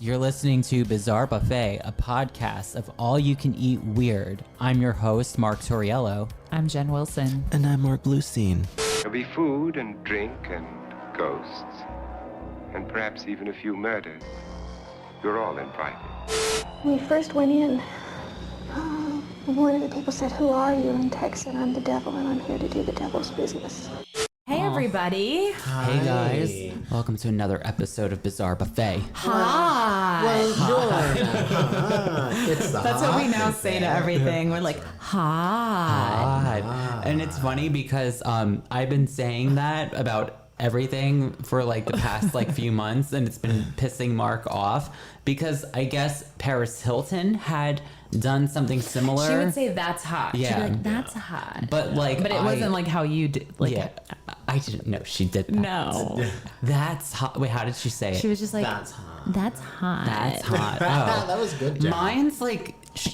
You're listening to Bizarre Buffet, a podcast of all you can eat weird. I'm your host, Mark Torriello. I'm Jen Wilson. And I'm Mark Bluestein. There'll be food and drink and ghosts, and perhaps even a few murders. You're all invited. When we first went in, one of the people said, "Who are you?" And Tex said, "I'm the devil, and I'm here to do the devil's business." Hey, everybody. Hi. Hey guys, welcome to another episode of Bizarre Buffet. Hi. It's the That's what we now hot say to buffet. everything. We're like, hi. God. And it's funny because I've been saying that about everything for like the past few months, and it's been pissing Mark off because I guess Paris Hilton had done something similar. She would say that's hot. Yeah. She'd be like, that's hot. But But it wasn't like how you did. Like, yeah, I didn't know she did that. No. That's hot. Wait, how did she say it? She was just like, That's hot. that's hot. That's hot. That Oh. was good, Jen. Mine's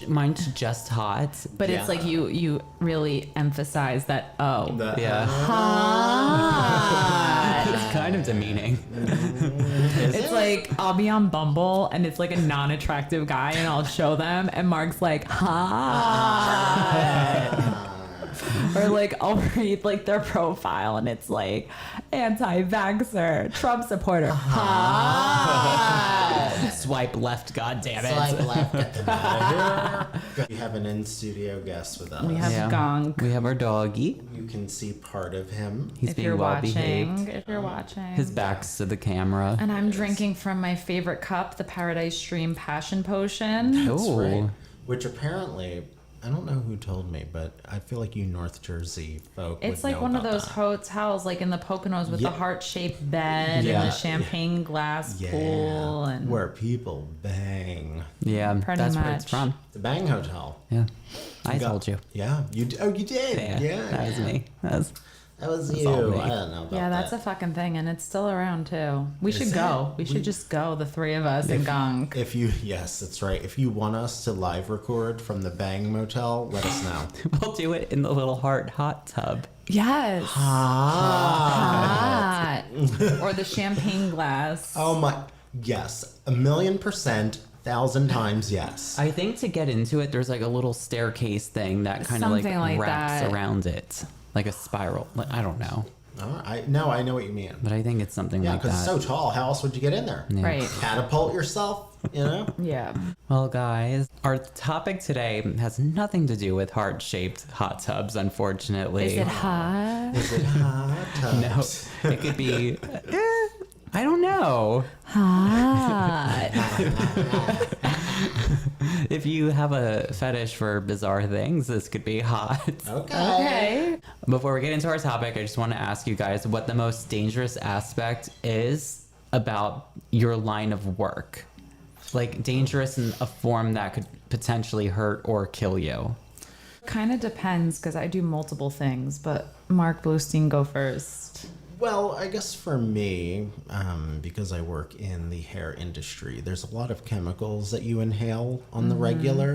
mine's just hot. But Yeah. it's like you really emphasize that, oh. Yeah. Hot. It's kind of demeaning. It's like I'll be on Bumble and it's like a non-attractive guy and I'll show them and Mark's like, hot. Or like I'll read like their profile and it's like anti-vaxxer, Trump supporter, hot. Swipe left, goddammit. Swipe left, get them out of here. We have an in-studio guest with us. We have Gong. We have our doggy. You can see part of him. He's If being you're well watching, behaved. if you're watching. His back's to the camera. And I'm drinking from my favorite cup, the Paradise Stream Passion Potion. That's Ooh. right. Which apparently, I don't know who told me, but I feel like you North Jersey folk It's would like know one of about those that. hotels, like in the Poconos with Yeah. the heart-shaped bed Yeah. and the champagne glass pool, and where people bang. Yeah, Pretty that's where it's much. from. The Bang Hotel. Yeah. I got- told you. Yeah, you did. Yeah, That was me. That was all you. me. I don't know about yeah, that's that. a fucking thing, and it's still around too. We should Is go. it? We should just go, the three of us, and Gong. If you, yes, that's right. If you want us to live record from the Bang Motel, let us know. We'll do it in the little hot tub. Yes. Ah. Hot. Or the champagne glass. Oh my, yes, 1,000,000%, 1,000 times yes. I think to get into it, there's like a little staircase thing that kind of Something like wraps that. around it. Like a spiral. I don't know. I know what you mean. But I think it's something Yeah, like because that. it's so tall. How else would you get in there? Yeah. Right. Catapult yourself, you know? Yeah. Well, guys, our topic today has nothing to do with heart-shaped hot tubs, unfortunately. Is it hot? Is it hot No, tubs? it could be. I don't know. Hot. If you have a fetish for bizarre things, this could be hot. Okay. Okay. Before we get into our topic, I just want to ask you guys what the most dangerous aspect is about your line of work. Like dangerous in a form that could potentially hurt or kill you. Kind of depends because I do multiple things, but Mark Bluestein, go first. Well, I guess for me, because I work in the hair industry, there's a lot of chemicals that you inhale on the regular.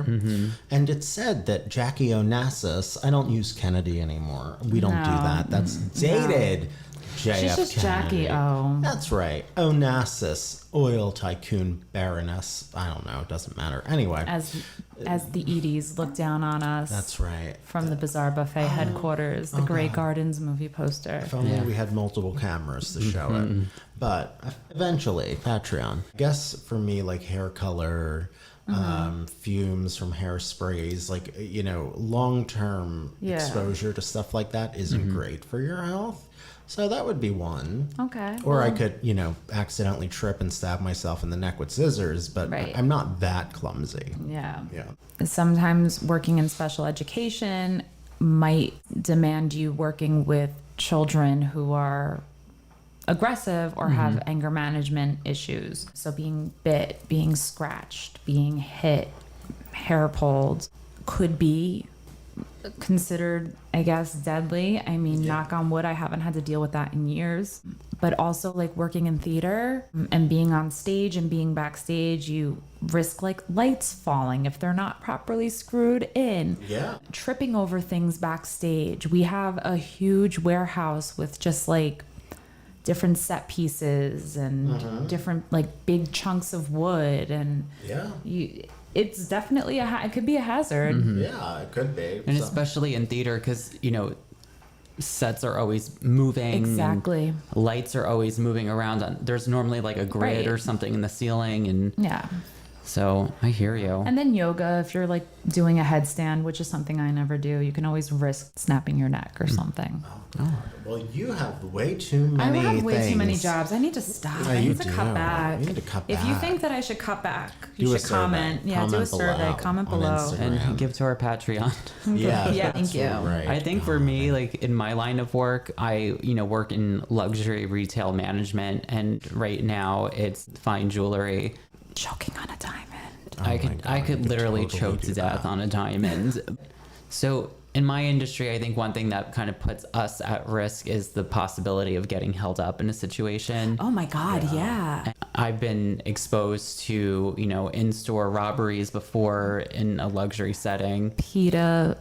And it's said that Jackie Onassis, I don't use Kennedy anymore. We don't do No. that. That's dated. JF She's just Kennedy. Jackie O. That's right. Onassis, oil tycoon baroness. I don't know. It doesn't matter. Anyway, As the Edie's look down on us. that's right. From the Bizarre Buffet headquarters, the Grey Gardens movie poster. If only we had multiple cameras to show it. But eventually, Patreon. I guess for me, like hair color, fumes from hairsprays, like, long-term Yeah. exposure to stuff like that isn't great for your health. So that would be one. Okay. Or I could, accidentally trip and stab myself in the neck with scissors, but Right. I'm not that clumsy. Yeah. Yeah. Sometimes working in special education might demand you working with children who are aggressive or have anger management issues. So being bit, being scratched, being hit, hair pulled could be considered, I guess, deadly. I mean, knock on wood, I haven't had to deal with that in years. But also like working in theater and being on stage and being backstage, you risk like lights falling if they're not properly screwed in. Yeah. Tripping over things backstage. We have a huge warehouse with just like different set pieces and different like big chunks of wood, and it's definitely it could be a hazard. Yeah, it could be. And especially in theater, because, you know, sets are always moving. Exactly. Lights are always moving around. There's normally like a grid or something in the ceiling. And Yeah. so I hear you. And then yoga, if you're like doing a headstand, which is something I never do, you can always risk snapping your neck or something. Well, you have way too many I have way too many things. jobs. I need to stop. Yeah, I you need to do. cut back. You need to cut If you back. think that I should cut back, Do you a should survey. comment. Yeah, do a Comment survey. below Comment on below. Instagram. And give to our Patreon. Yeah, Yeah, that's thank you. Right. I think for me, like in my line of work, I, you know, work in luxury retail management, and right now it's fine jewelry. Choking on a diamond. I my could God, I could could literally totally choke do to death that. on a diamond. So in my industry, I think one thing that kind of puts us at risk is the possibility of getting held up in a situation. Oh my God, yeah. I've been exposed to, you know, in-store robberies before in a luxury setting. PETA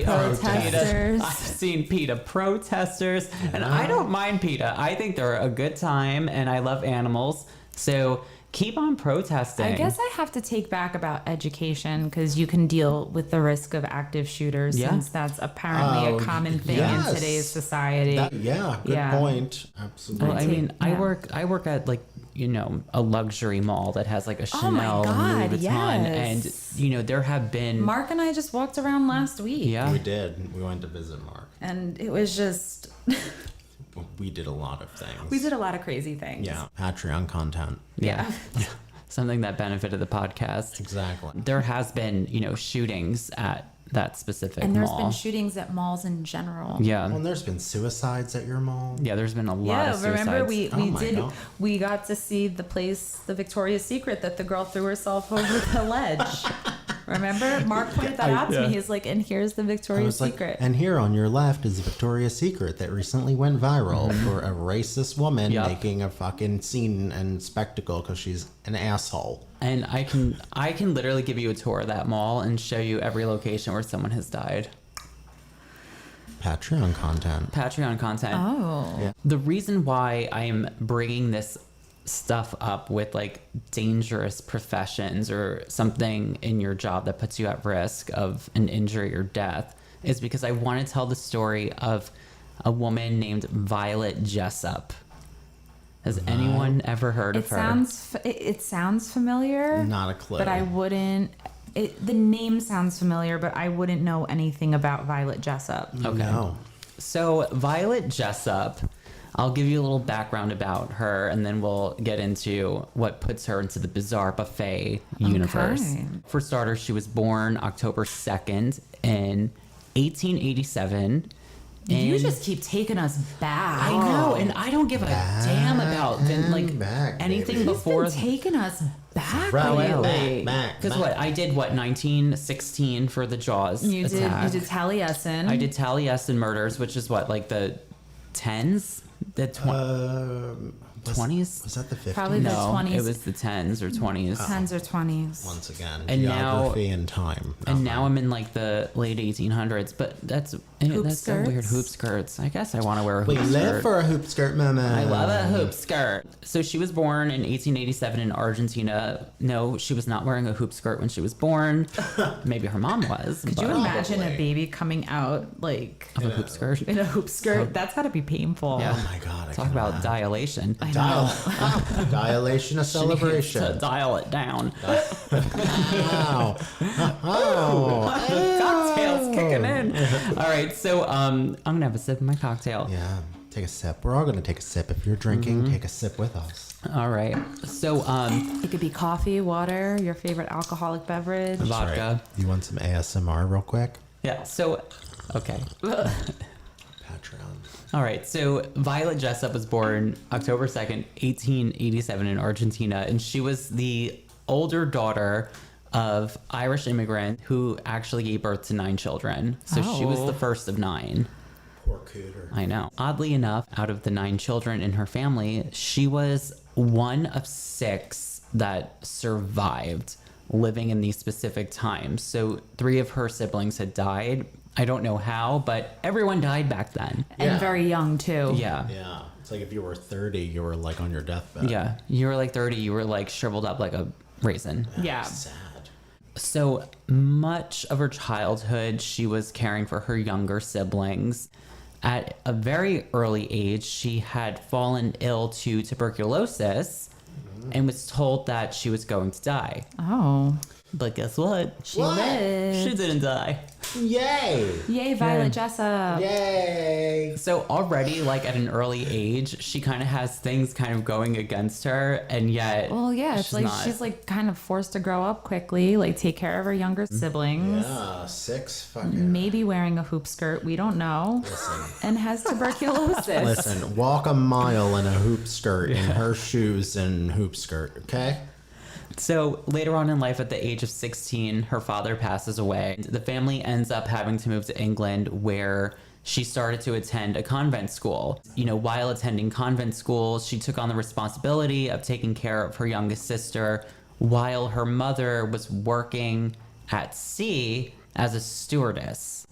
protesters. I've seen PETA protesters, and I don't mind PETA. I think they're a good time, and I love animals. So keep on protesting. I guess I have to take back about education, because you can deal with the risk of active shooters, Yeah. since that's apparently a common thing yes. in today's society. Good Yeah. point. Absolutely. Well, I mean, Yeah. I work at like, you know, a luxury mall that has like a Oh my Chanel, God, Louis Vuitton, yes. and you know there have been Mark and I just walked around last week. yeah. We did. We went to visit Mark. And it was just, We did a lot of things. we did a lot of crazy things. Yeah. Patreon content. Yeah. Something that benefited the podcast. Exactly. There has been, you know, shootings at that specific And there's mall. been shootings at malls in general. Yeah. Well, and there's been suicides at your mall. Yeah, there's been a lot Yeah, of suicides. remember we Oh my God. we got to see the place, the Victoria's Secret, that the girl threw herself over the ledge. Remember? Mark pointed that out to me. He's like, and here's the I Victoria's was like, Secret. and here on your left is Victoria's Secret that recently went viral for a racist woman Yep. making a fucking scene and spectacle because she's an asshole. And I can literally give you a tour of that mall and show you every location where someone has died. Patreon content. Patreon content. Oh. Yeah. The reason why I am bringing this stuff up with like dangerous professions or something in your job that puts you at risk of an injury or death is because I want to tell the story of a woman named Violet Jessop. Has anyone ever heard of her? It sounds familiar. Not a clue. But I wouldn't. The name sounds familiar, but I wouldn't know anything about Violet Jessop. Okay. No. So Violet Jessop, I'll give you a little background about her, and then we'll get into what puts her into the bizarre buffet universe. Okay. For starters, she was born October 2nd in 1887. You in- just keep taking us back. I know, and I don't give a damn about back, anything baby. before. He's been taking us back Throw it lately. back. Because what I did, 1916 for the Jaws You attack. did Taliesin. I did Taliesin murders, which is what, like the 10s, the 20s. Was that the 50s? Probably the No, 20s. it was the 10s or 20s. 10s or 20s. Once again, And now- geography and time. And now I'm in like the late 1800s, but that's so weird. skirts? Hoop skirts. I guess I want to wear a We hoop live skirt. for a hoop skirt, mama. I love a hoop skirt. So she was born in 1887 in Argentina. No, she was not wearing a hoop skirt when she was born. Maybe her mom was. Could you but- imagine a baby coming out like Of a hoop skirt? in a hoop skirt? That's got to be painful. Yeah. Oh my god! I Talk can about imagine. dilation. I know. Dilation of She needs celebration. to dial it down. Ow. Oh. Cocktail's kicking in. All right, so I'm gonna have a sip of my cocktail. Yeah. Take a sip. We're all gonna take a sip. If you're drinking, take a sip with us. All right, so It could be coffee, water, your favorite alcoholic beverage. vodka. Right. You want some ASMR real quick? Yeah. So, okay. Patreon. All right. So Violet Jessop was born October 2nd, 1887 in Argentina, and she was the older daughter of Irish immigrant who actually gave birth to 9 children. So she was Oh. the first of 9. Poor cooter. I know. Oddly enough, out of the 9 children in her family, she was one of 6 that survived living in these specific times. So 3 of her siblings had died I don't know how, but everyone died back then. And Yeah. very young too. Yeah. Yeah. It's like if you were 30, you were like on your deathbed. Yeah. You were like 30, you were like shriveled up like a raisin. Yeah. Sad. So much of her childhood, she was caring for her younger siblings. At a very early age, she had fallen ill to tuberculosis and was told that she was going to die. Oh. But guess what? She What? lived. She didn't die. Yay! Yay, Violet Jessop. Yay! So already, like at an early age, she kind of has things kind of going against her, and yet, Well, yeah, it's like she's like kind of forced to grow up quickly, like take care of her younger siblings. Yeah, 6 fucking... Maybe wearing a hoop skirt, we don't know. And has tuberculosis. Listen, walk a mile in a hoop skirt in her shoes and hoop skirt, okay? So later on in life, at the age of 16, her father passes away. The family ends up having to move to England, where she started to attend a convent school. You know, while attending convent school, she took on the responsibility of taking care of her youngest sister while her mother was working at sea as a stewardess.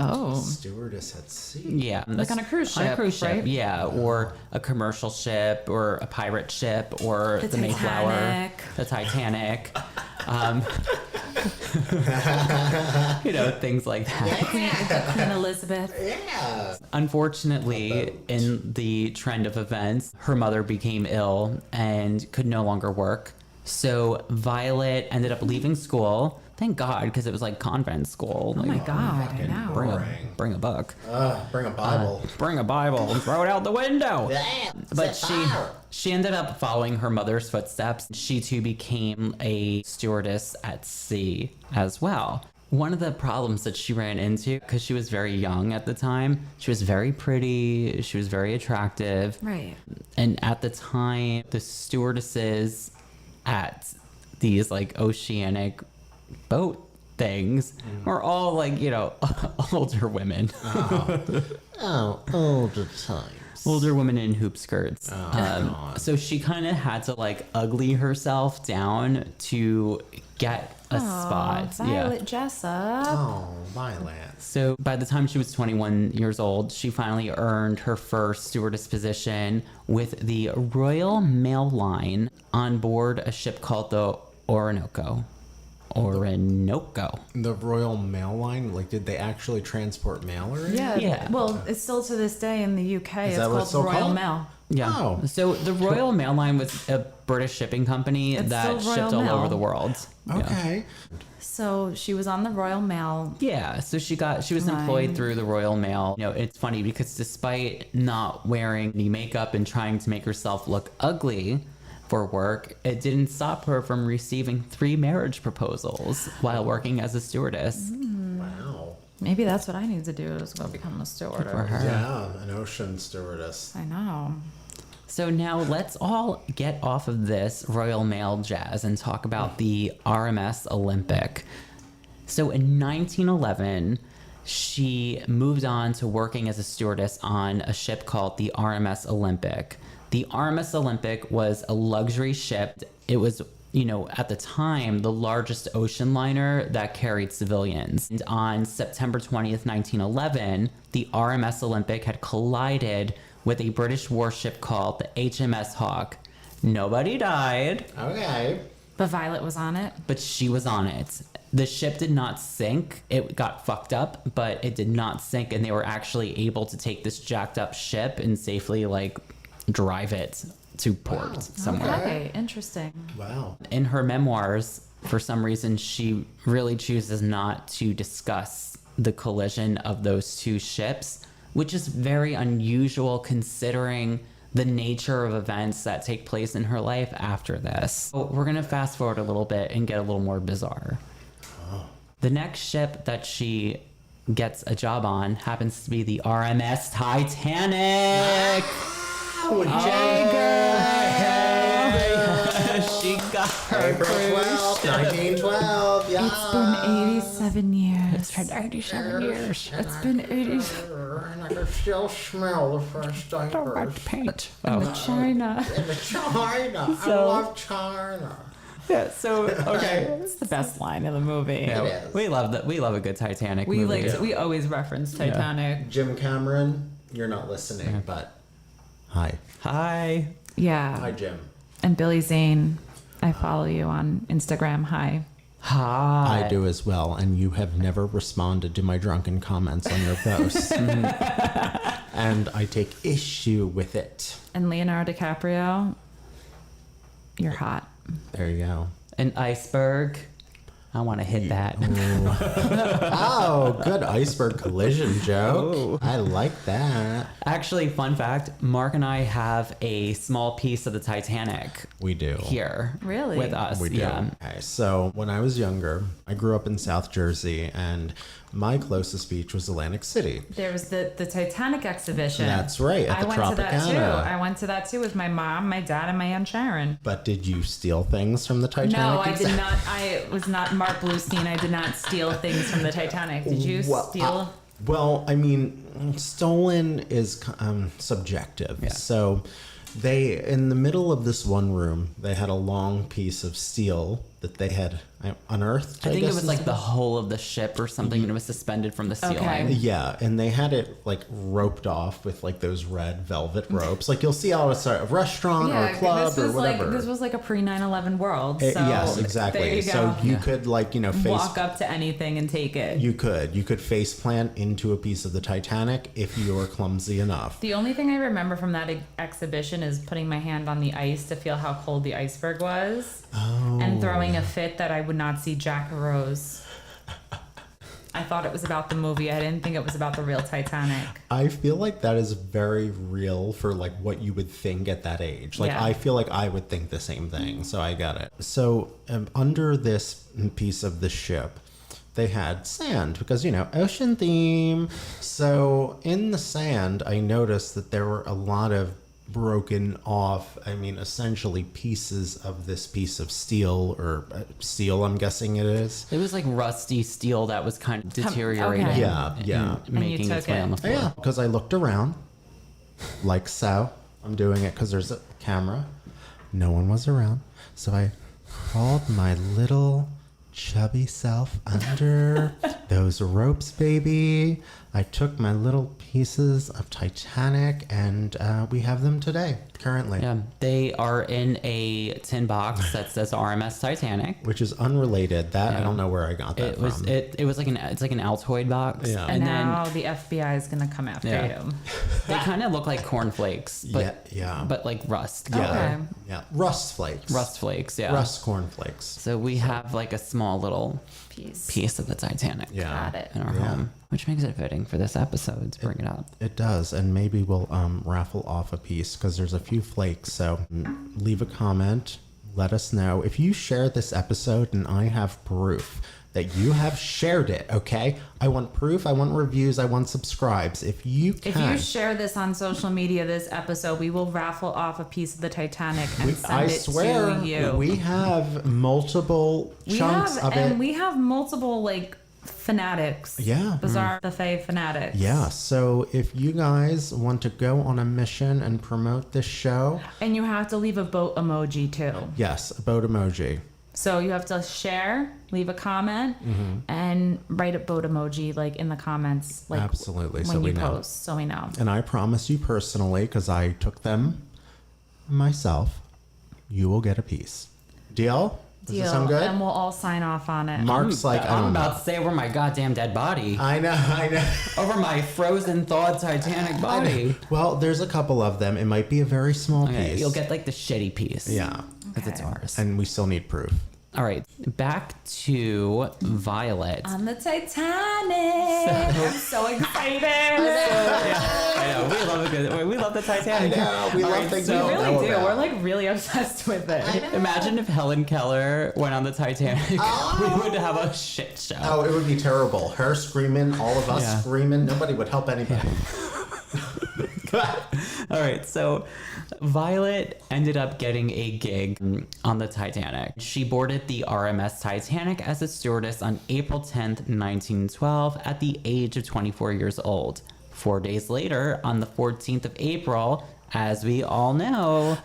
Oh. Stewardess at sea. Yeah. Like on a cruise On a ship, cruise ship, right? yeah. Or a commercial ship, or a pirate ship, or The the Mayflower. Titanic. The Titanic. You know, things like that. Queen Elizabeth. Yeah. Unfortunately, in the trend of events, her mother became ill and could no longer work. So Violet ended up leaving school. Thank God, because it was like convent school. Oh Like, my God, I fucking know. boring. bring a book. Bring a Bible. Bring a Bible and throw it out the window. Yeah, But set fire. she ended up following her mother's footsteps. She too became a stewardess at sea as well. One of the problems that she ran into, because she was very young at the time, she was very pretty, she was very attractive. Right. And at the time, the stewardesses at these like oceanic boat things were all like, you know, older women. Oh, older times. Older women in hoop skirts. God. So she kind of had to like ugly herself down to get a spot. Violet Jessop. Oh, Violet. So by the time she was 21 years old, she finally earned her first stewardess position with the Royal Mail Line on board a ship called the Orinoco. The Royal Mail Line, like, did they actually transport mail or anything? Yeah. Yeah. Well, it's still to this day in the UK. It's that what called it's still Royal called? Mail. Yeah. Oh. So the Royal Mail Line was a British shipping company It's that still shipped Royal all Mail. over the world. Yeah. Okay. So she was on the Royal Mail. Yeah, so she was employed through the Royal Mail. You know, it's funny because despite not wearing any makeup and trying to make herself look ugly for work, it didn't stop her from receiving 3 marriage proposals while working as a stewardess. Wow. Maybe that's what I need to do is go become a stewardess. For her. Yeah, an ocean stewardess. I know. So now let's all get off of this Royal Mail jazz and talk about the RMS Olympic. So in 1911, she moved on to working as a stewardess on a ship called the RMS Olympic. The RMS Olympic was a luxury ship. It was, you know, at the time, the largest ocean liner that carried civilians. And on September 20th, 1911, the RMS Olympic had collided with a British warship called the HMS Hawk. Nobody died, Okay. But Violet was on it. but she was on it. The ship did not sink. It got fucked up, but it did not sink, and they were actually able to take this jacked up ship and safely, like, drive it to port somewhere. Okay, interesting. Wow. In her memoirs, for some reason, she really chooses not to discuss the collision of those 2 ships, which is very unusual considering the nature of events that take place in her life after this. So we're going to fast forward a little bit and get a little more bizarre. The next ship that she gets a job on happens to be the RMS Titanic. Oh, She got her April 12th, 1912. Yeah. It's been 87 years. It's been 87 years. It's been 80. And I can still smell the first diapers. Paint. In the China. In China. I So- love China. Yeah. So okay. It's the best line in the movie. Yeah, It is. we love that. We love a good Titanic We movie. we always reference Titanic. Jim Cameron, you're not listening, but hi. Hi. Yeah. Hi, Jim. And Billy Zane, I follow you on Instagram. Hi. Hi. I do as well, and you have never responded to my drunken comments on your posts. And I take issue with it. And Leonardo DiCaprio, you're hot. There you go. An iceberg. I want to hit that. Oh, good iceberg collision joke. Ooh. I like that. Actually, fun fact: Mark and I have a small piece of the Titanic We do. here. Really? With us. We do. Yeah. Okay, so when I was younger, I grew up in South Jersey, and my closest beach was Atlantic City. There was the Titanic exhibition. That's right, at I the went to that too. Tropicana. I went to that too with my mom, my dad, and my Aunt Sharon. But did you steal things from the Titanic? No, I did not. I was not Mark Bluestein. I did not steal things from the Titanic. Did you steal? Well, I mean, stolen is subjective. Yeah. So they, in the middle of this one room, they had a long piece of steel that they had unearthed. I think it guess was is like the hull of the ship or something, and it was suspended from the ceiling. Okay. Yeah, and they had it like roped off with like those red velvet ropes, like you'll see out at a restaurant or a club this or was whatever. like this was like a pre 9/11 world. So Yes, there exactly. you So go. you could like face Walk up to anything and take it. you could face plant into a piece of the Titanic if you were clumsy enough. The only thing I remember from that exhibition is putting my hand on the ice to feel how cold the iceberg was, and throwing a fit that I would not see Jack Rose. I thought it was about the movie. I didn't think it was about the real Titanic. I feel like that is very real for like what you would think at that age. Like Yeah. I feel like I would think the same thing. So I got it. So under this piece of the ship, they had sand because ocean theme. So in the sand, I noticed that there were a lot of broken off, essentially pieces of this piece of steel or steel, I'm guessing it is. It was like rusty steel that was kind of deteriorating. okay. Yeah, yeah. And making its took way it. on the floor. Yeah, because I looked around like so. I'm doing it because there's a camera. No one was around. So I crawled my little chubby self under those ropes, baby. I took my little pieces of Titanic and we have them today, currently. Yeah, they are in a tin box that says RMS Titanic. Which is unrelated. That I Yeah. don't know where I got that It was from. it was like it's like an Altoid box. Yeah. And And then now the FBI is gonna come after Yeah. you. they kind of look like cornflakes, but yeah. but like rust. Yeah. Okay. Yeah. Rust flakes. Rust flakes, yeah. Rust cornflakes. So we have like a small little piece of the Titanic Yeah. Got it. in our Yeah. home, which makes it fitting for this episode to bring it up. It does, and maybe we'll raffle off a piece because there's a few flakes. So leave a comment, let us know if you share this episode, and I have proof that you have shared it. Okay, I want proof. I want reviews. I want subscribes. If you can, If you share this on social media, this episode, we will raffle off a piece of the Titanic and send I it swear to you. we have multiple chunks of it. And we have multiple fanatics. Yeah. Bizarre buffet fanatics. Yeah, so if you guys want to go on a mission and promote this show, And you have to leave a boat emoji too. yes, a boat emoji. So you have to share, leave a comment, and write a boat emoji in the comments. Absolutely, When so we you know. post, so we know. And I promise you personally, because I took them myself, you will get a piece. Deal? Does Deal. that sound good? And we'll all sign off on it. Mark's like, I I'm don't about know. to say over my goddamn dead body, I know. over my frozen thawed Titanic body. Well, there's a couple of them. It might be a very small Okay, piece. you'll get like the shitty piece. Yeah. because it's ours. And we still need proof. All right, back to Violet. On the Titanic. I'm so excited. I know we love a good. We love the Titanic. we All love right, things so- we We know really do. about. We're really obsessed with it. Imagine if Helen Keller went on the Titanic. We would have a shit show. Oh, it would be terrible. Her screaming, all of us Yeah. screaming. Nobody would help anybody. All right, so Violet ended up getting a gig on the Titanic. She boarded the RMS Titanic as a stewardess on April 10th, 1912, at the age of 24 years old. 4 days later, on the 14th of April, as we all know,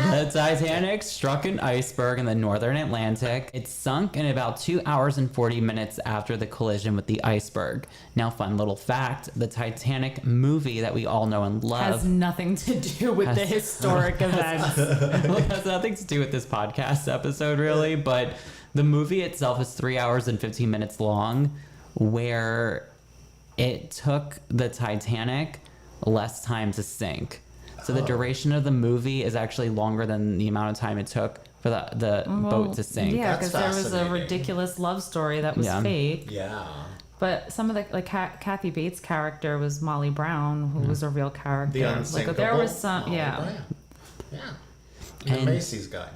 The Titanic struck an iceberg in the northern Atlantic. It sunk in about 2 hours and 40 minutes after the collision with the iceberg. Now, fun little fact, the Titanic movie that we all know and love Has nothing to do with the historic events. well, it has nothing to do with this podcast episode, really, but the movie itself is 3 hours and 15 minutes long, where it took the Titanic less time to sink. So the duration of the movie is actually longer than the amount of time it took for the boat to sink. Yeah, That's because there was a fascinating. ridiculous love story that was Yeah. fake. Yeah. But some of the like Kathy Bates' character was Molly Brown, who was a real character. The unsinkable. Like there was some, Molly yeah, Brown. Yeah. And the And- Macy's guy.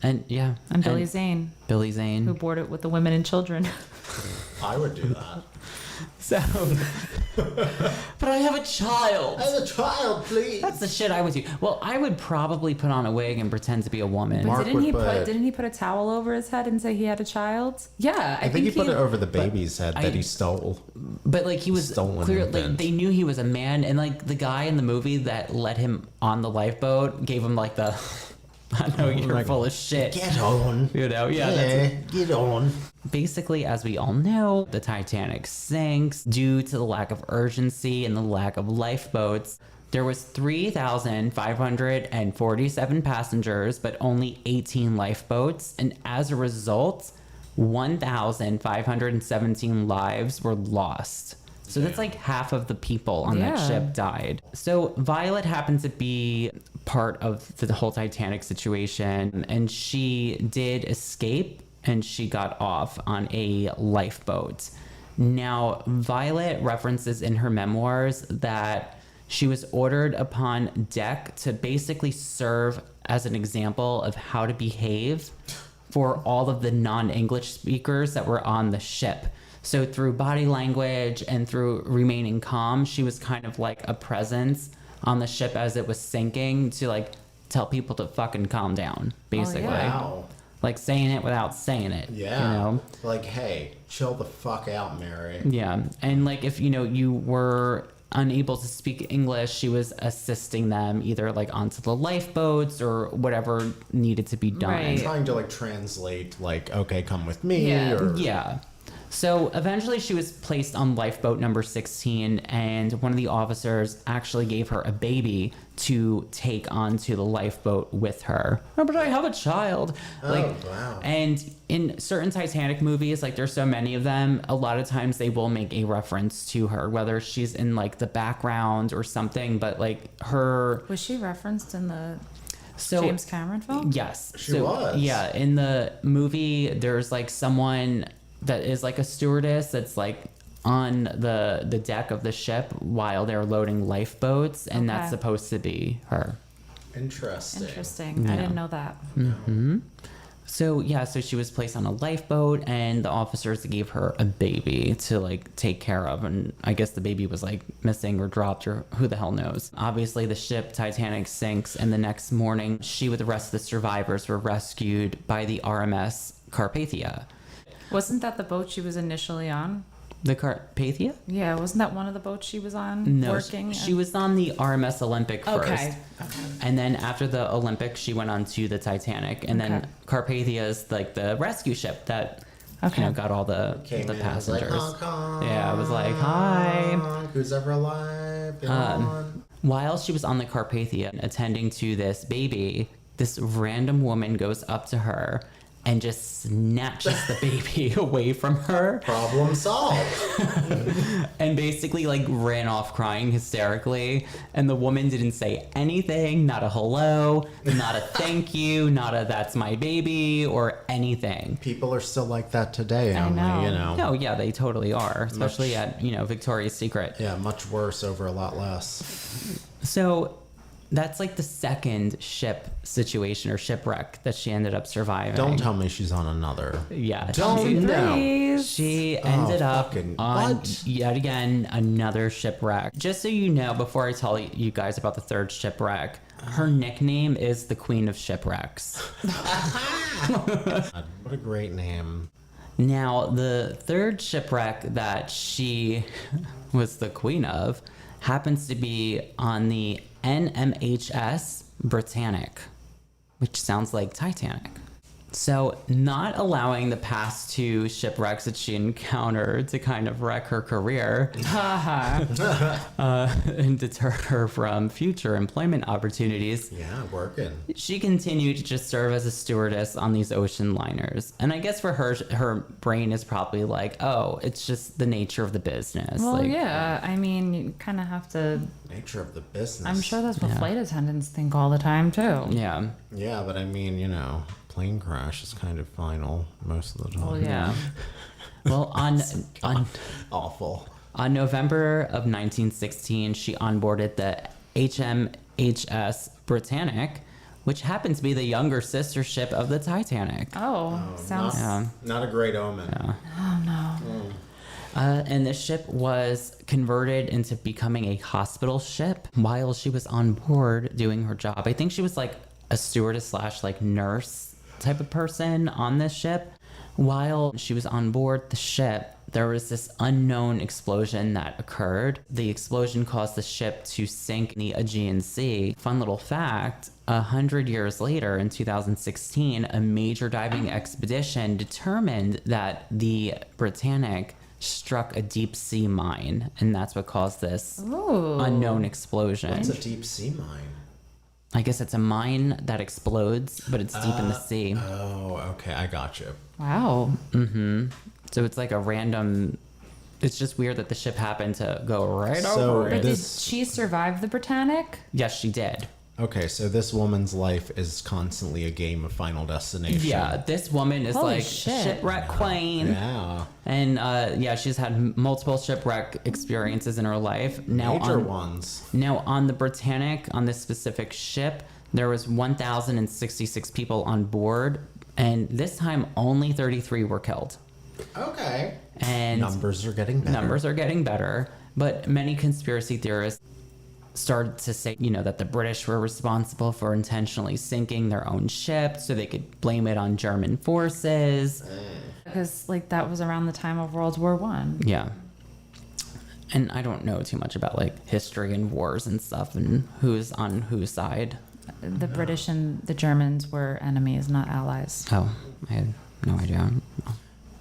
And yeah. and Billy Zane, Billy who Zane. boarded with the women and children. I would do that. So, but I have a child. As a child, please. That's the shit I would do. Well, I would probably put on a wig and pretend to be a woman. Mark didn't he would put- didn't he put a towel over his head and say he had a child? Yeah, I think he put it over the baby's head that he stole. But like he was Stolen clearly, event. they knew he was a man, and like the guy in the movie that let him on the lifeboat gave him like the, I know you're like, full of shit. Get on. You know, yeah. That's, Get on. basically, as we all know, the Titanic sinks due to the lack of urgency and the lack of lifeboats. There was 3,547 passengers, but only 18 lifeboats, and as a result, 1,517 lives were lost. So that's like half of the people on that Yeah. ship died. So Violet happened to be part of the whole Titanic situation, and she did escape and she got off on a lifeboat. Now, Violet references in her memoirs that she was ordered upon deck to basically serve as an example of how to behave for all of the non-English speakers that were on the ship. So through body language and through remaining calm, she was kind of like a presence on the ship as it was sinking to like tell people to fucking calm down, basically. Wow. Like saying it without saying it. Yeah. You know? Like, hey, chill the fuck out, Mary. Yeah. And like if you were unable to speak English, she was assisting them either like onto the lifeboats or whatever needed to be done. Right. Trying to like translate, like, okay, come with me. Yeah. Or Yeah. So eventually she was placed on lifeboat number 16, and one of the officers actually gave her a baby to take onto the lifeboat with her. Oh, but I have a child. wow. And in certain Titanic movies, like there's so many of them, a lot of times they will make a reference to her, whether she's in like the background or something, but like her... Was she referenced in the So, James Cameron film? Yes. She was. Yeah, in the movie, there's like someone that is like a stewardess that's like on the deck of the ship while they're loading lifeboats, and that's Okay. supposed to be her. Interesting. Interesting. I didn't know that. So yeah, so she was placed on a lifeboat, and the officers gave her a baby to like take care of, and I guess the baby was like missing or dropped or who the hell knows. Obviously, the ship Titanic sinks, and the next morning, she with the rest of the survivors were rescued by the RMS Carpathia. Wasn't that the boat she was initially on? The Carpathia? Yeah, wasn't that one of the boats she was on No, working? she was on the RMS Olympic first. Okay. And then after the Olympic, she went on to the Titanic. And Okay. then Carpathia is like the rescue ship that Okay. got all the Came in, passengers. was like, honk, Yeah, I was like, hi. honk, who's ever alive? Get on. While she was on the Carpathia attending to this baby, this random woman goes up to her and just snatches the baby away from her Problem solved. and basically like ran off crying hysterically. And the woman didn't say anything, not a hello, not a thank you, not a that's my baby or anything. People are still like that today, I only, know. you know. No, yeah, they totally are, especially at, Victoria's Secret. Yeah, much worse over a lot less. So that's like the second ship situation or shipwreck that she ended up surviving. Don't tell me she's on another. Yeah. Don't she, know. Please. she ended up fucking on what? yet again another shipwreck. Just so you know, before I tell you guys about the third shipwreck, her nickname is the Queen of Shipwrecks. What a great name. Now, the third shipwreck that she was the queen of happens to be on the NMHS Britannic. which sounds like Titanic. So, not allowing the past two shipwrecks that she encountered to kind of wreck her career and deter her from future employment opportunities. Yeah, working. She continued to just serve as a stewardess on these ocean liners. And I guess for her brain is probably like, oh, it's just the nature of the business. Well, like, yeah. I mean, you kind of have to. Nature of the business. I'm sure that's what flight attendants think all the time, too. Yeah. Yeah, but I mean, you know, plane crash is kind of final most of the time. Well, yeah. Well, on Awful. On November of 1916, she onboarded the HMHS Britannic, which happened to be the younger sister ship of the Titanic. Oh, sounds. Not a great omen. Oh, no. And this ship was converted into becoming a hospital ship while she was on board doing her job. I think she was like a stewardess / like nurse type of person on this ship. While she was on board the ship, there was this unknown explosion that occurred. The explosion caused the ship to sink in the Aegean Sea. Fun little fact, 100 years later in 2016, a major diving expedition determined that the Britannic struck a deep sea mine, and that's what caused this unknown explosion. What's a deep sea mine? I guess it's a mine that explodes, but it's deep in the sea. Oh, okay. I got you. Wow. So it's like a random. It's just weird that the ship happened to go right So over it. But did she survive the Britannic? Yes, she did. Okay, so this woman's life is constantly a game of Final Destination. Yeah, this woman is Holy like shit. shipwreck queen. Yeah. And yeah, she's had multiple shipwreck experiences in her life. Major ones. Now on the Britannic, on this specific ship, there was 1,066 people on board, and this time only 33 were killed. Okay. And Numbers are getting better. Numbers are getting better, but many conspiracy theorists started to say, you know, that the British were responsible for intentionally sinking their own ship so they could blame it on German forces. Because, like, that was around the time of World War One. Yeah. And I don't know too much about, like, history and wars and stuff and who's on whose side. The British and the Germans were enemies, not allies. Oh, I had no idea.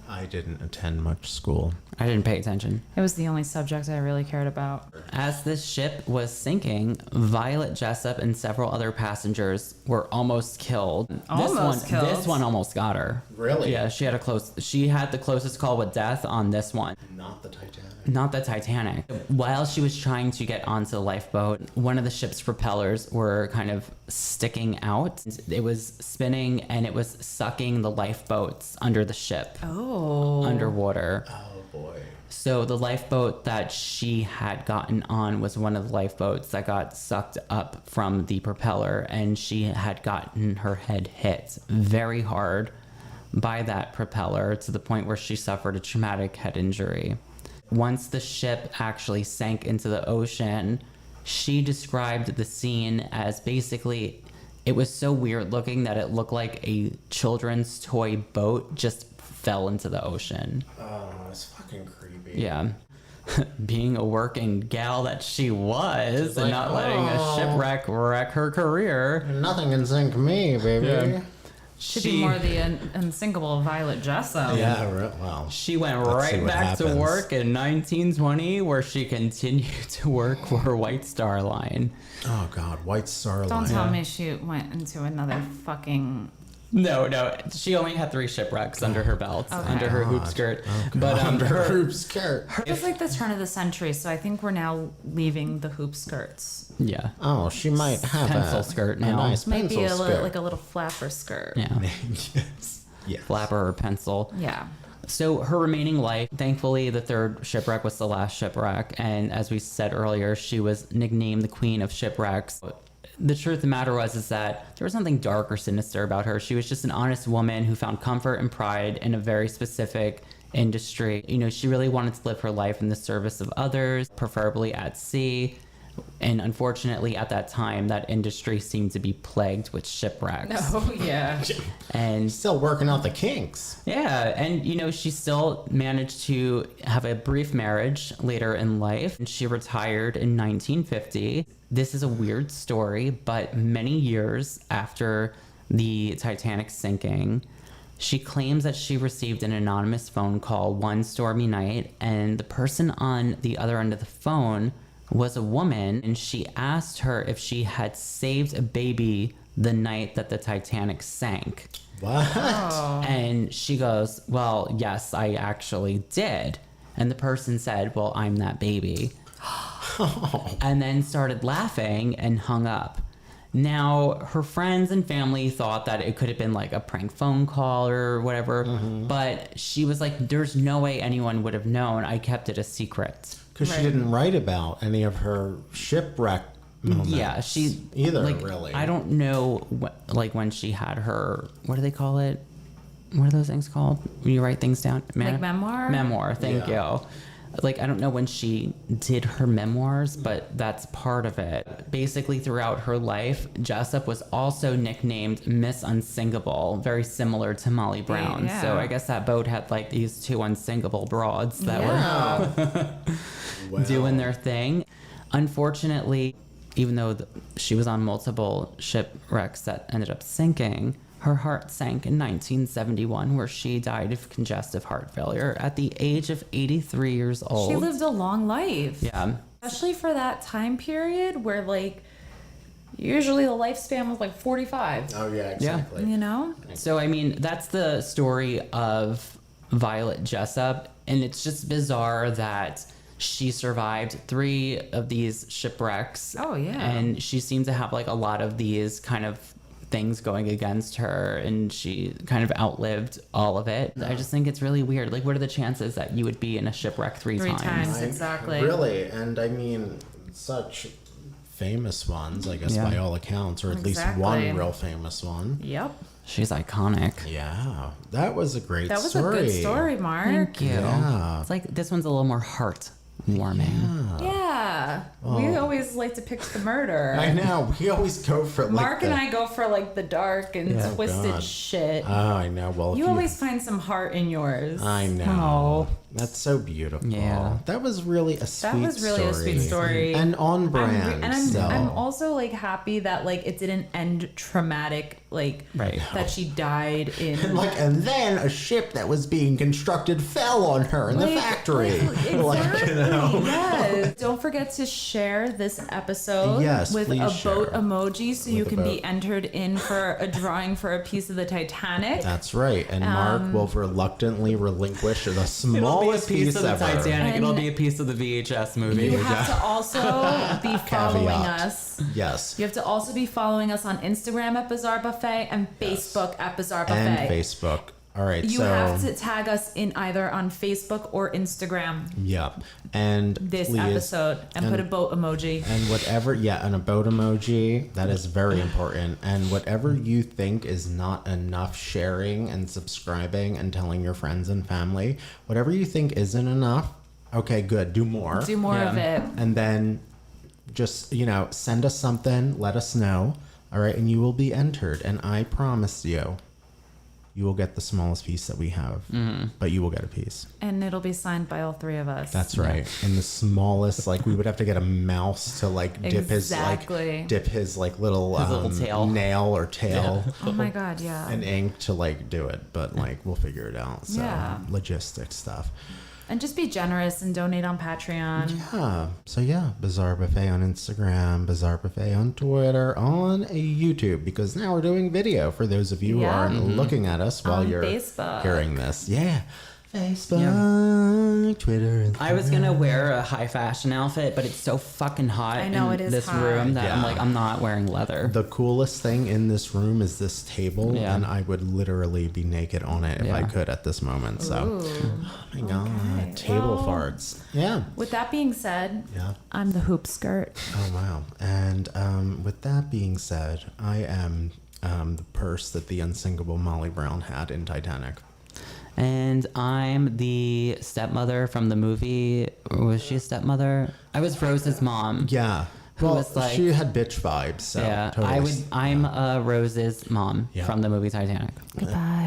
I didn't attend much school. I didn't pay attention. It was the only subject I really cared about. As this ship was sinking, Violet Jessop and several other passengers were almost killed. Killed? This one almost got her. Really? Yeah, she had the closest call with death on this one. Not the Titanic. Not the Titanic. While she was trying to get onto the lifeboat, one of the ship's propellers were kind of sticking out. It was spinning and it was sucking the lifeboats under the ship. Oh. Underwater. Oh, boy. So the lifeboat that she had gotten on was one of the lifeboats that got sucked up from the propeller, and she had gotten her head hit very hard by that propeller to the point where she suffered a traumatic head injury. Once the ship actually sank into the ocean, she described the scene as basically, it was so weird looking that it looked like a children's toy boat just fell into the ocean. Oh, it's fucking creepy. Yeah. Being a working gal that she was, She's and like, not letting a shipwreck wreck her career. Nothing can sink me, baby. Yeah. Should be more the unsinkable Violet Jessop. Yeah, well. She went Let's see right what back to happens. work in 1920, where she continued to work for White Star Line. Oh, God. White Star Line. Don't tell me she went into another fucking... No, she only had 3 shipwrecks under her belt, under her hoop skirt. But under her hoop skirt. It was like the turn of the century, so I think we're now leaving the hoop skirts. Yeah. Oh, she might have Pencil a skirt a now. nice Maybe pencil a skirt. little, like a little flapper skirt. Yeah. Yes. Yes. Flapper or pencil. Yeah. So her remaining life, thankfully, the 3rd shipwreck was the last shipwreck. And as we said earlier, she was nicknamed the Queen of Shipwrecks. The truth of the matter was is that there was something dark or sinister about her. She was just an honest woman who found comfort and pride in a very specific industry. You know, she really wanted to live her life in the service of others, preferably at sea. And unfortunately, at that time, that industry seemed to be plagued with shipwrecks. Oh, yeah. And Still working out the kinks. yeah, and you know, she still managed to have a brief marriage later in life. And she retired in 1950. This is a weird story, but many years after the Titanic sinking. She claims that she received an anonymous phone call one stormy night, and the person on the other end of the phone was a woman, and she asked her if she had saved a baby the night that the Titanic sank. What? Oh. And she goes, well, yes, I actually did. And the person said, well, I'm that baby. And then started laughing and hung up. Now, her friends and family thought that it could have been like a prank phone call or whatever, but she was like, there's no way anyone would have known. I kept it a secret. Because she didn't write about any of her shipwreck moments. Yeah, she either, like, really. I don't know, like when she had her, what do they call it? What are those things called when you write things down? Like memoir? Memoir, thank you. Like, I don't know when she did her memoirs, but that's part of it. Basically, throughout her life, Jessop was also nicknamed Miss Unsinkable, very similar to Molly Brown. Yeah. So I guess that boat had like these two unsinkable broads that were doing their thing. Unfortunately, even though she was on multiple shipwrecks that ended up sinking, her heart sank in 1971, where she died of congestive heart failure at the age of 83 years old. She lived a long life. Yeah. Especially for that time period where, like, usually the lifespan was like 45. Oh, yeah, exactly. You know? So, I mean, that's the story of Violet Jessop, and it's just bizarre that she survived 3 of these shipwrecks. Oh, yeah. And she seemed to have, like, a lot of these kind of things going against her, and she kind of outlived all of it. I just think it's really weird. Like, what are the chances that you would be in a shipwreck three times? Exactly. Really, and I mean, such famous ones, I guess, Yeah. by all accounts, or at least Exactly. one real famous one. Yep. She's iconic. Yeah, that was a great That was story. a good story, Mark. Thank you. Yeah. It's like this one's a little more heart-warming. Yeah. We always like to pick the murder. I know. We always go for like Mark and I go for like the dark and Yeah. twisted God. shit. Oh, I know. Well, if You always find some heart in yours. I know. Oh. That's so beautiful. Yeah. That was really a sweet story. That was really a sweet story. And on brand. I'm also like happy that like it didn't end traumatic, like Right. that she died in and then a ship that was being constructed fell on her in the factory. Exactly. Yes. Don't forget to share this episode Yes, with please a share. boat emoji so you With a can be boat. entered in for a drawing for a piece of the Titanic. That's right. And Mark will reluctantly relinquish the smallest piece of the ever. Titanic. It'll And be a piece of the VHS movie. You have to also be following Caveat. us. Yes. You have to also be following us on Instagram at Bizarre Buffet and Facebook at Bizarre Buffet. And Facebook. All right. You so have to tag us in either on Facebook or Instagram yeah. And this please, episode and put a boat emoji. And whatever, and a boat emoji, that is very important. And whatever you think is not enough sharing and subscribing and telling your friends and family, whatever you think isn't enough, okay, good, do more. Do more of it. And then just, send us something, let us know, all right, and you will be entered. And I promise you, you will get the smallest piece that we have, but you will get a piece. And it'll be signed by all 3 of us. That's right. In the smallest, we would have to get a mouse to dip his little tail. nail or tail Oh my God, yeah. and ink to do it. But we'll figure it out. So logistic stuff. And just be generous and donate on Patreon. Yeah. So Bizarre Buffet on Instagram, Bizarre Buffet on Twitter, on YouTube, because now we're doing video for those of you who aren't looking at us while On you're Facebook. hearing this. Yeah. Facebook, Twitter. I was gonna wear a high fashion outfit, but it's so fucking hot I know, in it is this hot. room that I'm Yeah. like, I'm not wearing leather. The coolest thing in this room is this table, Yeah. and I would literally be naked on it if I Yeah. could at this moment. So, Ooh. oh my god, table Well, farts. Yeah. With that being said, Yeah. I'm the hoop skirt. Oh wow. And with that being said, I am the purse that the unsinkable Molly Brown had in Titanic. And I'm the stepmother from the movie. Was she a stepmother? I was Rose's mom. Yeah. Who Well, was like- she had bitch vibes. So Yeah, totally. I'm Rose's mom Yeah. from the movie Titanic. Goodbye.